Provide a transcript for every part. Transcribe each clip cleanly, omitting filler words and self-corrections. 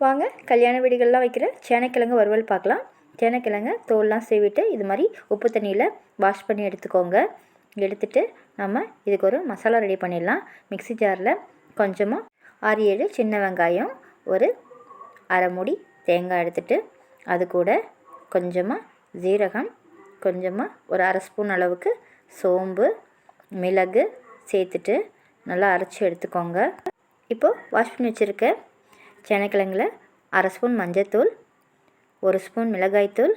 வாங்க கல்யாண வீடுகள்லாம் வைக்கிற சேனைக்கிழங்கு வறுவல் பார்க்கலாம். சேனைக்கிழங்கு தோல்லாம் சீவிட்டு இது மாதிரி உப்பு தண்ணியில் வாஷ் பண்ணி எடுத்துக்கோங்க. எடுத்துகிட்டு நம்ம இதுக்கு ஒரு மசாலா ரெடி பண்ணிடலாம். மிக்ஸி ஜாரில் கொஞ்சமாக 6-7 சின்ன வெங்காயம், ஒரு அரை மூடி தேங்காய் எடுத்துகிட்டு அது கூட கொஞ்சமாக ஜீரகம், கொஞ்சமாக ஒரு அரை ஸ்பூன் அளவுக்கு சோம்பு, மிளகு சேர்த்துட்டு நல்லா அரைச்சி எடுத்துக்கோங்க. இப்போது வாஷ் பண்ணி வச்சுருக்க சேனைக்கிழங்குல அரை ஸ்பூன் மஞ்சத்தூள், 1 ஸ்பூன் மிளகாய்த்தூள்,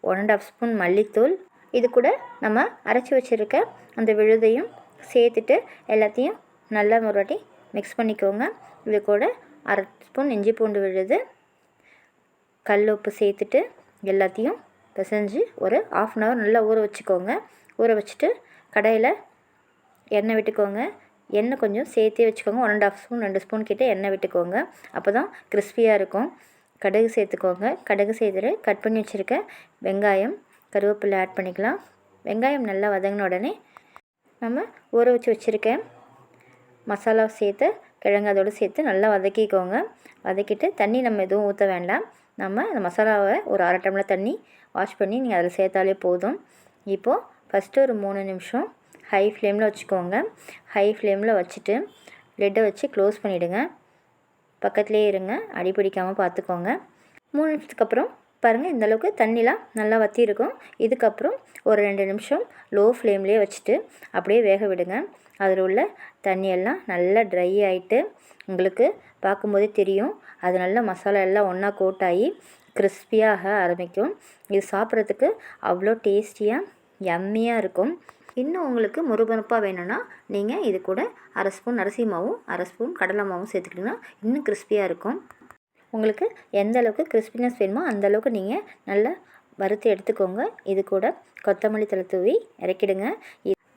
1½ ஸ்பூன் மல்லித்தூள், இது கூட நம்ம அரைச்சி வச்சுருக்க அந்த விழுதையும் சேர்த்துட்டு எல்லாத்தையும் நல்லா ஒரு வாட்டி மிக்ஸ் பண்ணிக்கோங்க. இது கூட அரை ஸ்பூன் இஞ்சி பூண்டு விழுது, கல் உப்பு சேர்த்துட்டு எல்லாத்தையும் பிசைஞ்சு ஒரு 1/2 அன் ஹவர் நல்லா ஊற வச்சுக்கோங்க. ஊற வச்சுட்டு கடாயில் எண்ணெய் விட்டுக்கோங்க. எண்ணெய் கொஞ்சம் சேர்த்தே வச்சுக்கோங்க. 1½ ஸ்பூன் 2 ஸ்பூன் கிட்ட எண்ணெய் விட்டுக்கோங்க. அப்போ தான் கிறிஸ்பியாக இருக்கும். கடுகு சேர்த்துக்கோங்க. கடுகு சேர்த்துட்டு கட் பண்ணி வச்சுருக்க வெங்காயம், கருவேப்பிலை ஆட் பண்ணிக்கலாம். வெங்காயம் நல்லா வதங்கின உடனே நம்ம ஊற வச்சு வச்சுருக்க மசாலா சேர்த்து கிழங்கு அதோடு சேர்த்து நல்லா வதக்கிக்கோங்க. வதக்கிட்டு தண்ணி நம்ம எதுவும் ஊற்ற வேண்டாம். நம்ம அந்த மசாலாவை ஒரு 1/2 டம்ளர் தண்ணி வாஷ் பண்ணி நீங்கள் அதில் சேர்த்தாலே போதும். இப்போது ஃபஸ்ட்டு ஒரு 3 நிமிஷம் ஹை ஃப்ளேமில் வச்சுக்கோங்க. ஹை ஃப்ளேமில் வச்சுட்டு லிட்டை வச்சு க்ளோஸ் பண்ணிவிடுங்க. பக்கத்துலேயே இருங்க, அடி பிடிக்காமல் பார்த்துக்கோங்க. 3 நிமிஷத்துக்கு அப்புறம் பாருங்கள், இந்தளவுக்கு தண்ணிலாம் நல்லா வற்றி இருக்கும். இதுக்கப்புறம் ஒரு 2 நிமிஷம் லோ ஃப்ளேம்லேயே வச்சுட்டு அப்படியே வேக விடுங்க. அதில் உள்ள தண்ணியெல்லாம் நல்லா ட்ரை ஆகிட்டு உங்களுக்கு பார்க்கும்போதே தெரியும். அது நல்லா மசாலா எல்லாம் ஒன்றா கோட் ஆகி கிறிஸ்பியாக ஆரம்பிக்கும். இது சாப்பிட்றதுக்கு அவ்வளோ டேஸ்டியாக யம்மியாக இருக்கும். இன்னும் உங்களுக்கு முறுமுறுப்பாக வேணும்னா நீங்கள் இது கூட அரை ஸ்பூன் அரிசி மாவும் அரை ஸ்பூன் கடலை மாவும் சேர்த்துக்கிட்டிங்கன்னா இன்னும் கிறிஸ்பியாக இருக்கும். உங்களுக்கு எந்த அளவுக்கு கிறிஸ்பினஸ் வேணுமோ அந்தளவுக்கு நீங்கள் நல்லா வறுத்து எடுத்துக்கோங்க. இது கூட கொத்தமல்லி தழை தூவி இறக்கிடுங்க.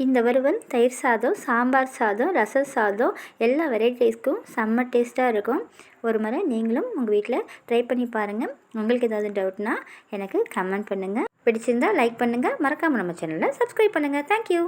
இந்த வறுவல் தயிர் சாதம், சாம்பார் சாதம், ரச சாதம் எல்லா வெரைட்டிஸ்க்கும் செம்ம டேஸ்ட்டாக இருக்கும். ஒரு முறை நீங்களும் உங்கள் வீட்டில் ட்ரை பண்ணி பாருங்கள். உங்களுக்கு ஏதாவது டவுட்னா எனக்கு கமெண்ட் பண்ணுங்கள். பிடிச்சிருந்தால் லைக் பண்ணுங்கள். மறக்காமல் நம்ம சேனலை சப்ஸ்கிரைப் பண்ணுங்கள். தேங்க்யூ.